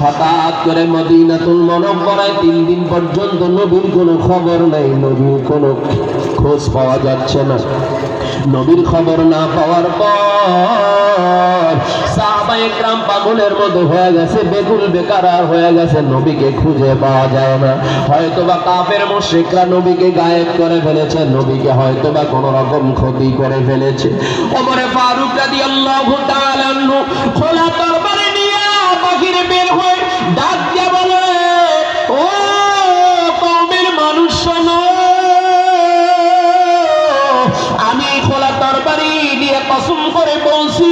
হঠাৎ করে মদিনাতুল মুনাওয়ারায় 3 দিন পর্যন্ত নবীর কোনো খবর নাই, নবীর কোনো খোঁজ পাওয়া যাচ্ছে না। নবীর খবর না পাওয়ার পর সাহাবায়ে কেরাম পাগলের মতো হয়ে গেছে, বেকুল বেকারার হয়ে গেছে, নবীকে খুঁজে পাওয়া যায় না। হয়তোবা কাফের মুশরিকরা নবীকে গায়েব করে ফেলেছে, নবীকে হয়তোবা কোনো রকম ক্ষতি করে ফেলেছে। ওমর ফারুক রাদিয়াল্লাহু তাআলা আনহু খোলা তরবারি নিয়ে বাহিরে বের হয়ে ডাক দিয়ে বলে, ও কওমের মানুষ শোনো, আমি খোলা তরবারি দিয়ে কসম করে বলছি,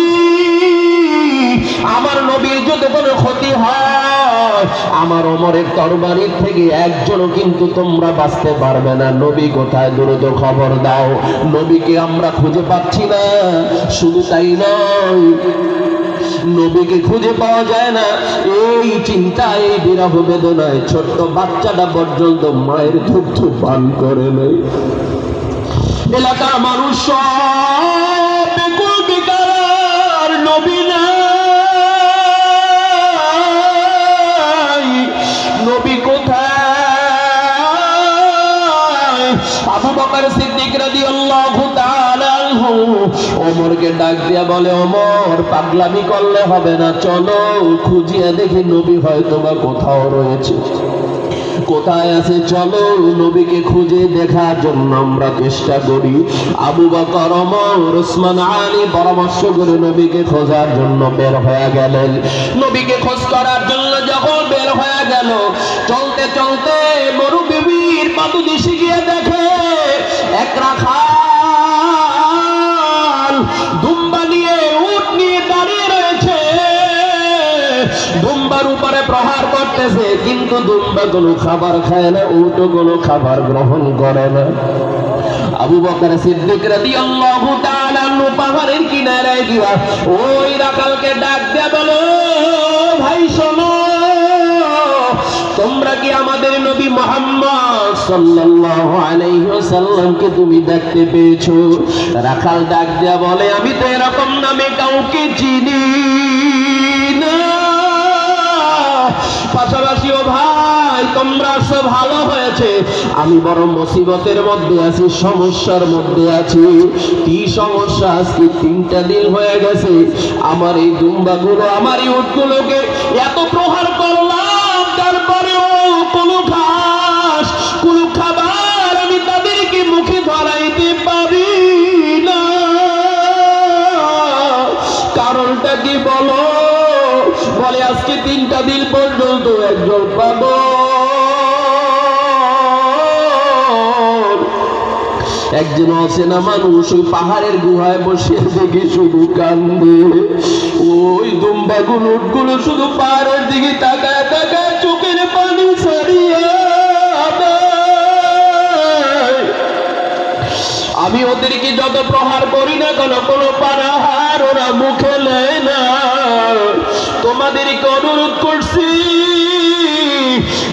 আমার নবীর যদি কোনো ক্ষতি হয়, আমার ওমরের তরবারির থেকে একজনও কিন্তু তোমরা বাঁচতে পারবে না। নবী কোথায়, দ্রুত খবর দাও, নবীকে আমরা খুঁজে পাচ্ছি না। শুধু তাই নয়, নবীকে খুঁজে পাওয়া যায় না, এই চিন্তা, এই বিরহ বেদনায় ছোট্ট বাচ্চাটা পর্যন্ত মায়ের দুগ্ধ পান করে নেই। এলাকার মানুষ সব বেকুল বেকার, নবী নাই, নবী কোথায়? আবু বকর সিদ্দিক রাদিয়াল্লাহু তাআলা আনহু ওমরকে ডাক দিয়া বলে, ওমর পাগলামি করলে হবে না, চলো খুঁজিয়া দেখি নবী হয়তোবা কোথাও রয়েছে, কোথায় আছে, চলো নবীকে খুঁজে দেখার জন্য আমরা চেষ্টা করি। আবু বকর, ওমর, ওসমান, আলী পরামর্শ করে নবীকে খোঁজার জন্য বের হয়ে গেলেন। নবীকে খোঁজ করার জন্য যখন বের হয়ে গেল, চলতে চলতে মরুভূমির পাদদেশে গিয়ে দেখে এক রাখাল দুম্বা নিয়ে, উট নিয়ে দাঁড়িয়ে রয়েছে, দুম্বার উপরে প্রহার করতেছে, কিন্তু দুম্বা কোনো খাবার খায় না, উটও কোনো খাবার গ্রহণ করে না। আবু বকর সিদ্দিক রাদিয়াল্লাহু তাআলা আনহু পাহাড়ের কিনারায় গিয়া ওই রাখালকে ডাক দিয়ে বলো, ভাই শোনো, তোমরা কি আমাদের নবী মুহাম্মদ সাল্লাল্লাহু আলাইহি ওয়াসাল্লামকে তুমি দেখতে পেয়েছো? রাখাল ডাক দিয়া বলে, আমি তো এরকম নামে কাউকে চিনি না। পাশাপাশি ও ভাই, তোমরা সব ভালো হয়েছে, আমি বড় মুসিবতের মধ্যে আছি, সমস্যার মধ্যে আছি। কি সমস্যা? আজকে 3টা দিন হয়ে গেছে আমার এই দুম্বাগুলো, আমার এই উটগুলোকে এত প্রহার করলাম, তারপরেও কোনো ঘাস, কোনো খাবার আমি তাদেরকে মুখে ধরাইতে পারি না। কারণটা কি বলো? বলে, আজকে 3টা দিন পর্যন্ত একজন পাবো, একজন অচেনা মানুষ ওই পাহাড়ের গুহায় বসে দেখে শুধু কান্দে। ওই দুম্বাগুলো, উটগুলো শুধু পাহাড়ের দিকে তাকায় তাকায় চোখের পানি ছাড়িয়ে দেয়। আমি ওদেরকে যত প্রহার করি না কেন, কোনো পানাহার ওরা মুখে নেয় না। তোমাদেরকে অনুরোধ করছি,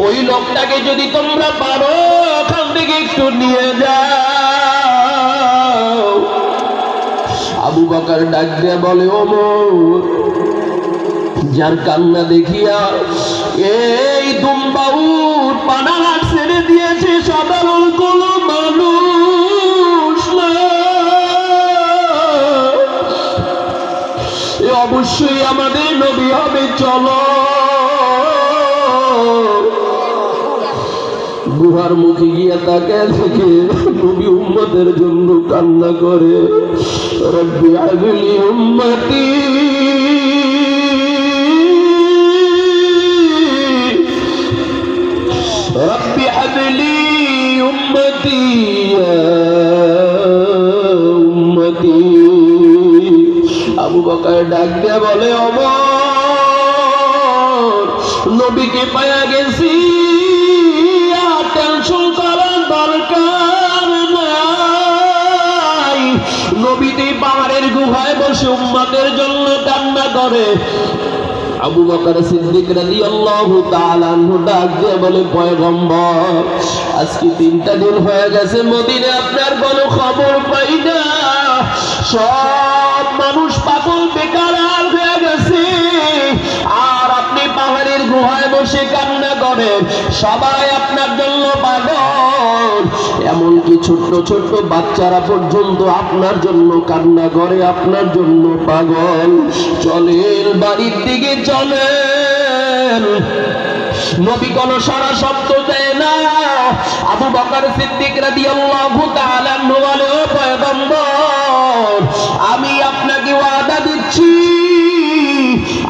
ওই লোকটাকে যদি তোমরা পারো ওখান থেকে একটু নিয়ে যাও। আবু বকর ডাক দিয়ে বলে, ওমর, যার কান্না দেখিয়া এই দুম্বা উট পানাহার ছেড়ে দিয়েছে, সাধারণ কোনো মানুষ না, অবশ্যই আমাদের নবী হবে। চলো। গুহার মুখে গিয়া তাকে দেখে নবী উম্মতের জন্য কান্না করে, রব্বি হাবলি উম্মতি, রব্বি হাবলি উম্মতি, উম্মতি। আবু বকর ডাক দিয়ে বলে, ওমর, নবীকে পায়া গেছি, আর টেনশন করার দরকার নাই। নবীতে পাহাড়ের গুহায় বসে উম্মতের জন্য কান্না করে। আবু বকর সিদ্দিক রাদিয়াল্লাহু তাআলা আনহু ডাক দিয়ে বলে, পয়গম্বর, আজকে 3টা দিন হয়ে গেছে মদিনায় আপনার কোনো খবর পাই না। সব মানুষ পাগল বেকার হয়ে গেছে, আর আপনি পাহাড়ের গুহায় বসে কান্না করে, সবাই আপনার জন্য পাগল। এমনকি ছোট্ট ছোট্ট বাচ্চারা পর্যন্ত আপনার জন্য কান্না করে, আপনার জন্য পাগল। চলেন বাড়ির দিকে চলেন। নবী কোন সারা শব্দ দেয় না। আবু বকর সিদ্দিক রাদিয়াল্লাহু তাআলা বলে, ও পয়গম্বর, আমি আপনাকে ওয়াদা দিচ্ছি,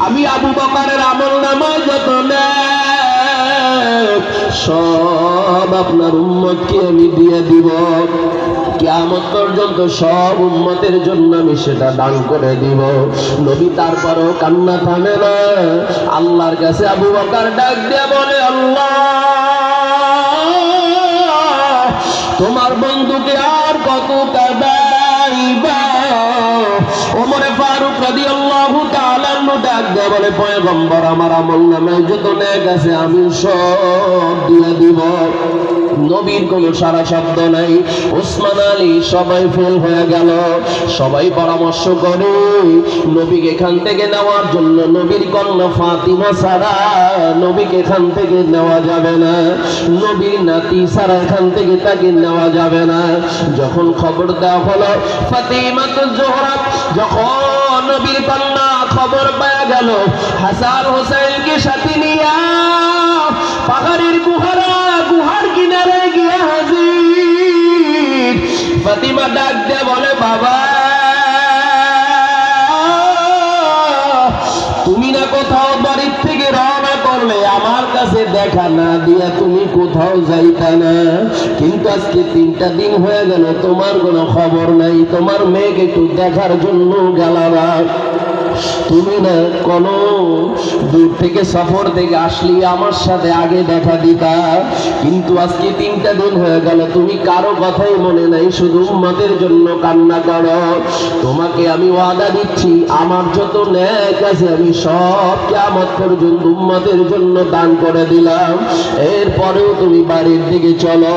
আমি আবু বকরের আমলনামায় যত নেক সব আপনার উম্মতকে আমি দিয়ে দিব। কিয়ামত পর্যন্ত সব উম্মতের জন্য আমি সেটা দান করে দিব। নবী তারপরও কান্না থামে না। আল্লাহর কাছে আবু বকর ডাক দিয়ে বলে, আল্লাহ, তোমার বন্ধুকে আর কত কাঁদাইবা? ওমর ফারুক রাদিয়াল্লাহু তাআলা ডাক দিয়ে বলে, পয়গম্বর, আমার আমলনামায় যত নেক আছে আমি সব দিয়ে দিব। নবীর কোনো সারা শব্দ নাই। ওসমান আলী সবাই ফেল হয়ে গেল। সবাই পরামর্শ করে নবীকে এখান থেকে নেওয়ার জন্য। নবীর কন্যা ফাতিমা ছাড়া নবীকে এখান থেকে নেওয়া যাবে না, নবীর নাতি ছাড়া এখান থেকে তাকে নেওয়া যাবে না। যখন খবর দেওয়া হলো ফাতিমাতুজ জোহরা, যখন নবীর কন্যা খবর পেয়ে গেল হাসান হোসেনকে সাথে নিয়ে পাহাড়ের গুহার কিনারে গিয়ে হাজির। ফাতিমা ডাক দিয়ে বলে, বাবা, তুমি না কোথাও বাড়ির থেকে রওনা করলে, আমার কাছে দেখা না দিয়া তুমি কোথাও যাইতা না, কিন্তু আজকে 3টা দিন হয়ে গেল তোমার কোনো খবর নাই। তোমার মেয়েকে একটু দেখার জন্য গেলাম। তুমি না কোন দূর থেকে সফর থেকে আসলি আমার সাথে আগে দেখা দিতা, কিন্তু আজকে 3টা দিন হয়ে গেল তুমি কারো কথাই মনে নাই, শুধু উম্মতের জন্য কান্না করো। তোমাকে আমি ওয়াদা দিচ্ছি, আমার যত নেক আছে আমি সব কিয়ামত পর্যন্ত উম্মতের জন্য দান করে দিলাম। এরপরেও তুমি বাড়ির দিকে চলো।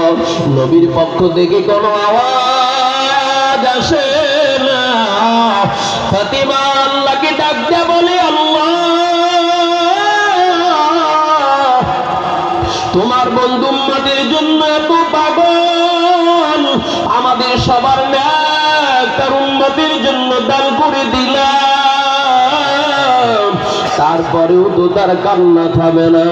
নবীর পক্ষ থেকে কোনো আওয়াজ আসে না। ফাতিমা আল্লাহকে ডাক দিয়ে বলে, আল্লাহ, তোমার বন্ধু উম্মতের জন্য এত পাগল, আমাদের সবার নেক তার উম্মতের জন্য দান করে দিলাম, তারপরেও তো তার কান্না থামে না।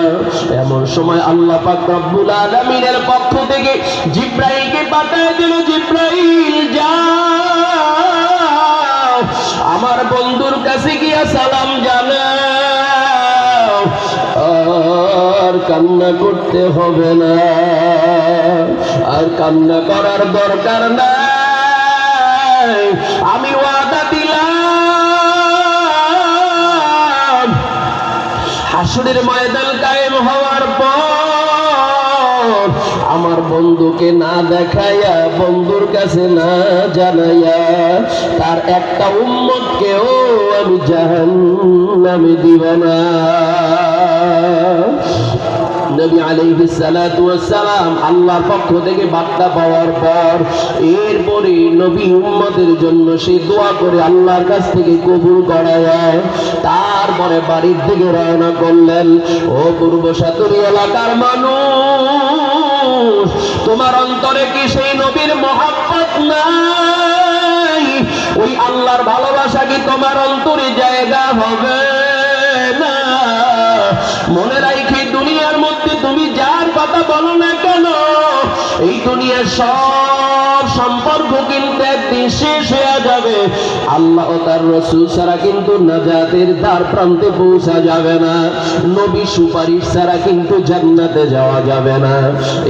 এমন সময় আল্লাহ পাক রব্বুল আলামিনের পক্ষ থেকে জিবরাইলকে পাঠিয়ে দিল, জিবরাইল যাও, আমার বন্ধুর কাছে গিয়া সালাম জানাও, আর কান্না করতে হবে না, আর কান্না করার দরকার নাই। আমি ওয়াদা দিলাম, হাসরের ময়দান কায়েম হওয়ার পর আমার বন্ধুকে না দেখাইয়া, বন্ধুর কাছে না জানাইয়া, তার একটা উম্মতকেও আমি জাহান্নামে দিব না। নবী আলাইহিস সালাতু ওয়াস সালাম আল্লাহর পক্ষ থেকে বার্তা পাওয়ার পর এরপরে নবী উম্মতের জন্য সে দোয়া করে আল্লাহর কাছ থেকে কবুল করায়, তারপরে বাড়ির দিকে রওনা করলেন। ও পূর্ব সাতুরি এলাকার মানুষ, তোমার অন্তরে কি সেই নবীর মহব্বত নাই? ওই আল্লাহর ভালোবাসা কি তোমার অন্তরে জায়গা হবে না? মনে রাখি, দুনিয়ার মধ্যে তুমি যার কথা বলো না কেন, এই দুনিয়ার সব সম্পর্ক কিন্তু একদিন শেষ হয়ে যাবে। আল্লাহ ও তার রাসূল ছাড়া কিন্তু নাজাতের দ্বার প্রান্তে পৌঁছা যাবে না। নবী সুপারিশ ছাড়া কিন্তু জান্নাতে যাওয়া যাবে না।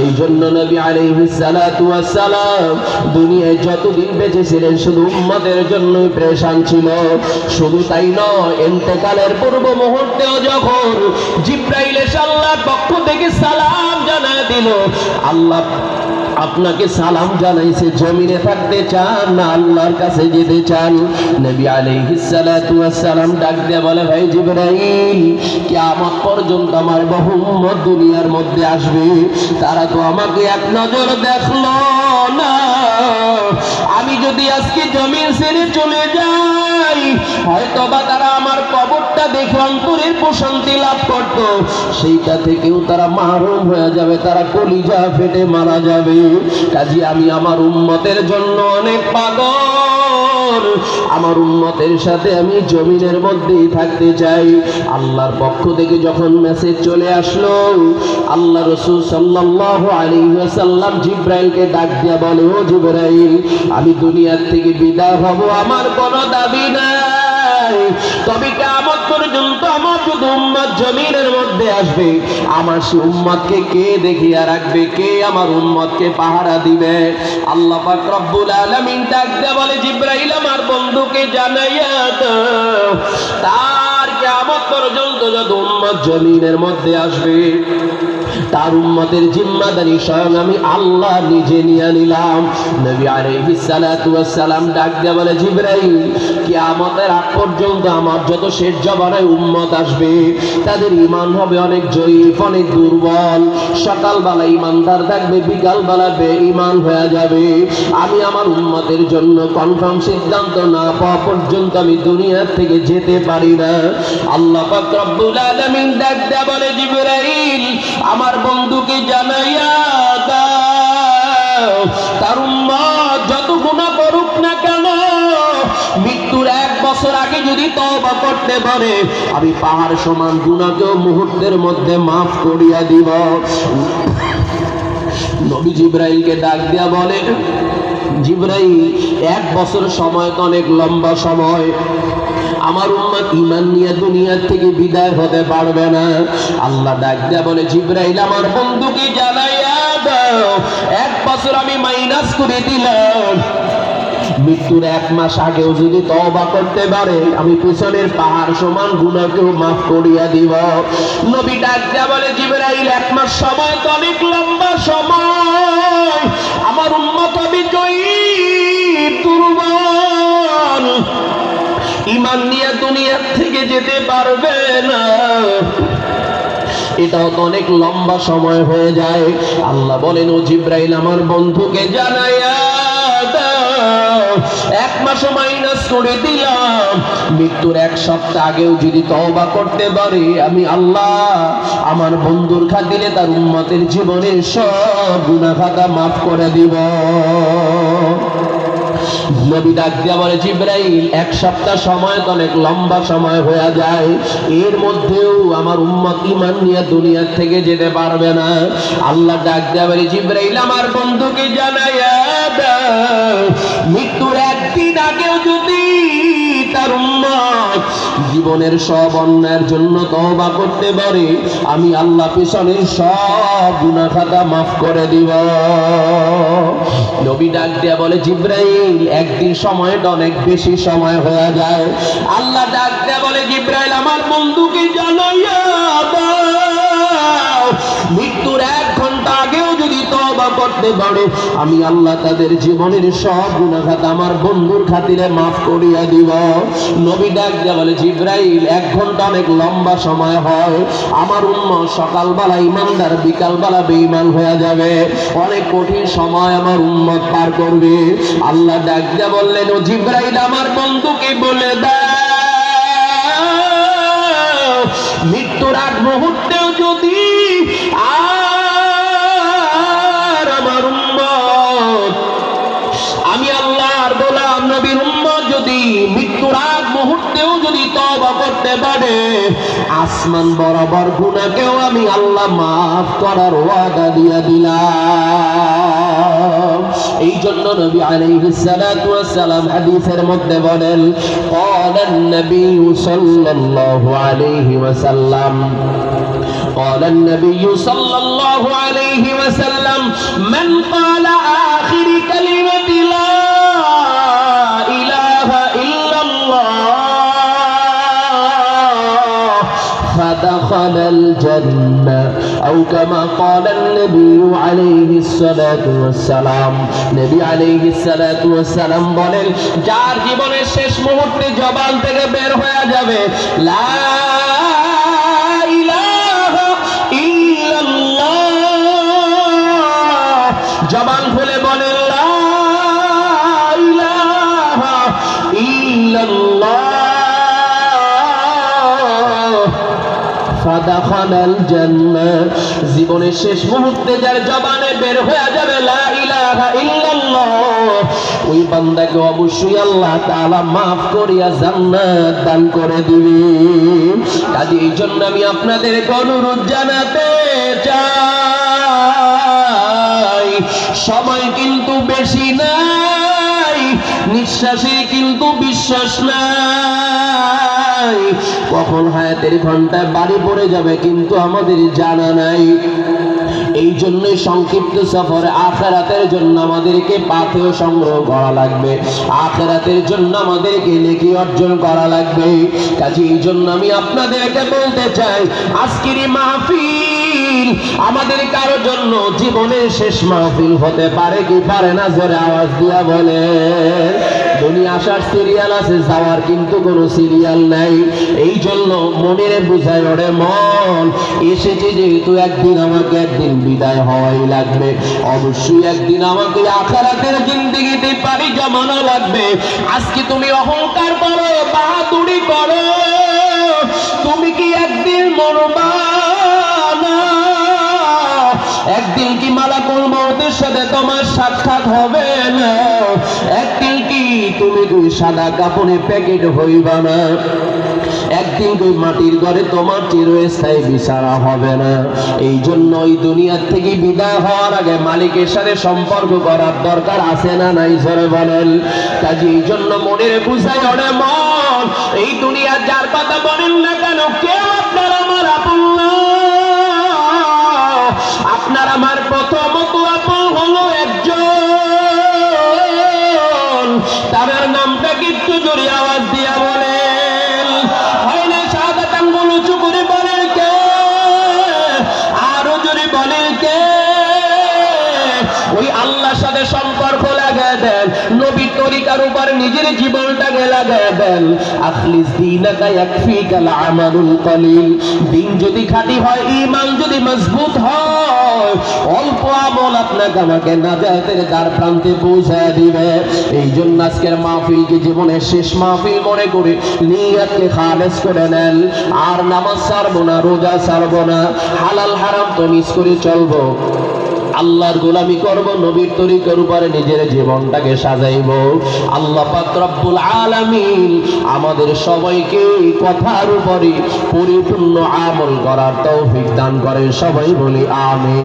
এই জন্য নবী আলাইহিস সালাতু ওয়াস সালাম দুনিয়ায় যতদিন বেঁচে ছিলেন শুধু উম্মতের জন্যই পেরেশান ছিল। শুধু তাই নয়, ইন্তেকালের পূর্ব মুহূর্তেও যখন জিবরাইল এসে আল্লাহর পক্ষ থেকে সালাম জানায় দিল, আল্লাহ আপনাকে সালাম জানাইছে, জমিনে থাকতে চান না আল্লাহর কাছে যেতে চান? নবী আলাইহিস সালাতু ওয়াস সালাম ডাক দিয়ে বলে, ভাই জিবরাইল, কিয়ামত পর্যন্ত আমার বহু উম্মত দুনিয়ার মধ্যে আসবে, তারা তো আমাকে এক নজর দেখলো না, আমি যদি আজকে জমিন ছেড়ে চলে যাই, হয়তোবা তারা আমার কবরটা দেখে অন্তরের প্রশান্তি লাভ করত, সেইটা থেকেও তারা মাহরুম হয়ে যাবে, তারা কলিজা ফেটে মারা যাবে। কাজী আমি আমার উম্মতের জন্য অনেক পাগল, আমার উম্মতের সাথে আমি জমিনের মধ্যেই থাকতে চাই। আল্লাহর পক্ষ থেকে যখন মেসেজ চলে আসলো, আল্লাহ রাসূল সাল্লাল্লাহু আলাইহি ওয়াসাল্লাম জিবরাইলকে ডাক দিয়া বলে, ও জিবরাইল, আমি দুনিয়ার থেকে বিদায় হব, আমার কোনো দাবি নাই, তবে কিয়ামত পর্যন্ত আমার শুধু উম্মত জমিনের মধ্যে আসবে, আমার সেই উম্মতকে কে দেখিয়া রাখবে, কে আমার উম্মতকে পাহারা দিবে? আল্লাহ পাক রব্বুল আলামিন ডাক দিয়া বলে, জিবরাইল আমার বন্ধুকে জানাইয়া দাও, তার কিয়ামত পর্যন্ত যত উম্মত জমিনের মধ্যে আসবে, তার উম্মতের জিম্মাদারি স্বয়ং আমি আল্লাহ নিজে নিয়ে নিলাম। নবী আলাইহিস সালাতু ওয়াস সালাম ডাক দিয়া বলে, জিবরাইল, কিয়ামতের আগ পর্যন্ত আমার যত শেষ জমানায় উম্মত আসবে, তাদের ঈমান হবে অনেক জয়ীফ, অনেক দুর্বল, সকালবেলা ঈমানদার থাকবে, বিকালবেলা বেঈমান হয়ে যাবে। আমি আমার উম্মতের জন্য কনফার্ম সিদ্ধান্ত না পাওয়া পর্যন্ত আমি দুনিয়া থেকে যেতে পারি না। আল্লাহ পাক রব্বুল আলামিন ডাক দিয়া বলে, জিবরাইল আমার বন্ধুকে জানাইয়া দাও, তার উম্মত যত গুনাহ করুক না কেন, মৃত্যুর 1 বছর আগে যদি তওবা করতে পারে, আমি পাহাড় সমান গুনাহকেও মুহূর্তের মধ্যে মাফ করিয়া দিব। নবী জিবরাইলকে ডাক দিয়া বলে, জিবরাইল 1 বছর সময় তো অনেক লম্বা সময়, আমার উম্মত ঈমান নিয়ে দুনিয়া থেকে বিদায় হতে পারবে না। আল্লাহ ডাক দিয়া বলে, জিবরাইল আমার বন্ধুকে জানাইয়া দাও, 1 বছর আমি মাইনাস করে দিলাম, মৃত্যুর 1 মাস আগেও যদি তওবা করতে পারে, আমি পিছনের পাহাড় সমান গুনাহকেও মাফ করিয়া দিব। নবী ডাক দিয়া বলে, জিবরাইল 1 মাস সময় তো অনেক লম্বা সময়, আমার উম্মত আমি জয়ীফ, দুর্বল, ঈমান নিয়ে দুনিয়া থেকে যেতে পারবে না, এটাও তো অনেক লম্বা সময় হয়ে যায়। আল্লাহ বলেন, ও জিবরাইল আমার বন্ধুকে জানাইয়া দাও, 1 মাস মাইনাস করে দিলাম, মৃত্যুর 1 সপ্তাহ আগেও যদি তওবা করতে পারে, আমি আল্লাহ আমার বন্ধুর খাতিরে তার উম্মতের জীবনের সব গুনাহ খাতা মাফ করে দিব। নবী ডাক দিয়া বলে, জিবরাইল 1 সপ্তাহ সময় তো অনেক লম্বা সময় হয়ে যায়, এর মধ্যেও আমার উম্মত ঈমান নিয়ে দুনিয়া থেকে যেতে পারবে না। আল্লাহ ডাক দিয়া বলে, জিবরাইল আমার বন্ধুকে জানাইয়া দাও, মৃত্যুর 1 দিন আগেও যদি তার উম্মত জীবনের সব অন্যায়ের জন্য তওবা করতে পারে, আমি আল্লাহ পিছনের সব গুনাহ খাতা মাফ করে দিব। নবী ডাক দিয়া বলে, জিবরাইল 1 দিন সময়টা অনেক বেশি সময় হয়ে যায়। আল্লাহ ডাক দিয়া বলে, জিবরাইল আমার বন্ধুকে জানাইয়া দাও, মৃত্যুর 1 ঘন্টা আগেও যদি তওবা করতে পারে, আমি আল্লাহ তাদের জীবনের সব গুনাহ খাতা আমার বন্ধুর খাতিরে মাফ করিয়া দিব। নবী ডাক দিয়া বলে, জিবরাইল 1 ঘন্টা অনেক লম্বা সময় হয়, আমার উম্মত সকালবেলা ঈমানদার, বিকালবেলা বেঈমান হয়ে যাবে, অনেক কঠিন সময় আমার উম্মত পার করবে। আল্লাহ ডাক দিয়া বললেন, ও জিবরাইল আমার বন্ধুকে বলে দাও, মৃত্যুর 1 মুহূর্তেও যদি আর আমার উম্মত, আমি আল্লাহর গোলাম নবীর উম্মত যদি মৃত্যুর 1 মুহূর্তেও যদি তওবা করতে পারে, আসমান বরাবর গুনাহকেও আমি আল্লাহ মাফ করার ওয়াদা দিয়া দিলাম। এই জন্য নবী আলাইহিস সালাতু ওয়াস সালাম হাদিসের মধ্যে বলেন, ক্বালান নবী সাল্লাল্লাহু আলাইহি ওয়াসাল্লাম, ক্বালান নবী সাল্লাল্লাহু আলাইহি ওয়াসাল্লাম, মান ক্বালা আখির কালিমাতি লা ইলাহা ইল্লাল্লাহ فدخل الجنة أو كما قال النبي عليه الصلاة والسلام। নবী عليه الصلاة والسلام বলেন, যার জীবনের শেষ মুহূর্তে জবান থেকে বের হয়ে যাবে লা ইলাহা ইল্লাল্লাহ, জবান খুলে বলেন লা দাখালাল জান্নাহ। জীবনের শেষ মুহূর্তে যার জবানে বের হয়ে যাবে লা ইলাহা ইল্লাল্লাহ, ওই বান্দাকে অবশ্যই আল্লাহ তাআলা মাফ করিয়া জান্নাত দান করে দিবে। কাজে এই জন্য আমি আপনাদেরকে অনুরোধ জানাতে চাই, সময় কিন্তু বেশি নাই, নিঃশ্বাসে কিন্তু বিশ্বাস নাই, কখন হায়াতের ঘন্টায় বাড়ি পড়ে যাবে কিন্তু আমাদের জানা নাই। এই জন্যই সংক্ষিপ্ত সফরে আখিরাতের জন্য আমাদেরকে পাথেয় সংগ্রহ করা লাগবে, আখিরাতের জন্য আমাদেরকে নেকি অর্জন করা লাগবে। কাজে এই জন্য আমি আপনাদেরকে বলতে চাই, আজকের এই মাহফিল আমাদের কারোর জন্য জীবনের শেষ মাহফিল হতে পারে কি পারে না, জোরে আওয়াজ দিয়া বলে। দুনিয়া আসার সিরিয়াল আছে, যাওয়ার কিন্তু কোনো সিরিয়াল নাই। এই জন্য মনের বুঝায় ওরে মন, এসেছে যেহেতু একদিন আমাকে একদিন বিদায় হওয়াই লাগবে, অবশ্যই একদিন আমাকে আখিরাতের জিন্দেগিতে পাড়ি জমানো লাগবে। আজকে তুমি অহংকার করো, বাহাদুরি করো, তুমি কি একদিন মরবা না? একদিন কি মালাকুল মউতের সাথে তোমার সাক্ষাৎ হবে না? একদিন কি তুমি দুই সাদা কাপড়ে প্যাকেট হইবা না? একদিন ওই মাটির ঘরে তোমার চিরস্থায়ী বিছানা হবে না। এই জন্য ওই দুনিয়ার থেকে বিদায় হওয়ার আগে মালিকের সাথে সম্পর্ক করার দরকার আছে না নাই, জোরে বলেন। কাজে এই জন্য মনের বুঝাই ওরে মন, এই দুনিয়ার যার কথা বলেন না কেন, কেউ আপনার আমার আপন না। আপনার আমার প্রথমত আপন হলো একজন, তার নামটা কিন্তু জোরে আওয়াজ দিয়া বলেন। হয় না শাহাদাত আঙ্গুল উঁচু করে বলেন কে? আরো জোরে বলেন কে? ওই আল্লাহর সাথে সম্পর্ক লাগায় দেন, নবীর তরিকার উপর নিজের জীবনটাকে লাগায় দেন। আখলিস দীনাকা ইয়াকফিকাল আমালুল কলিল। দিন যদি খাঁটি হয়, ঈমান যদি মজবুত হয়, অল্প আমল আপনাকে আমাকে নাজাতের দ্বার প্রান্তে পৌঁছায় দিবে। এই জন্য আজকের মাহফিলকে জীবনের শেষ মাহফিল মনে করে নিয়তকে খালেস করে নেন। আর নামাজ ছাড়বো না, রোজা ছাড়বো না, হালাল হারাম তো মিস করে চলবো, আল্লাহর গোলামি করব, নবীর তরিকার উপরে নিজের জীবনটাকে সাজাইব। আল্লাহ পাক রব্বুল আলামিন আমাদের সবাইকে কথার উপরে পরিপূর্ণ আমল করার তৌফিক দান করেন। সবাই বলি আমিন।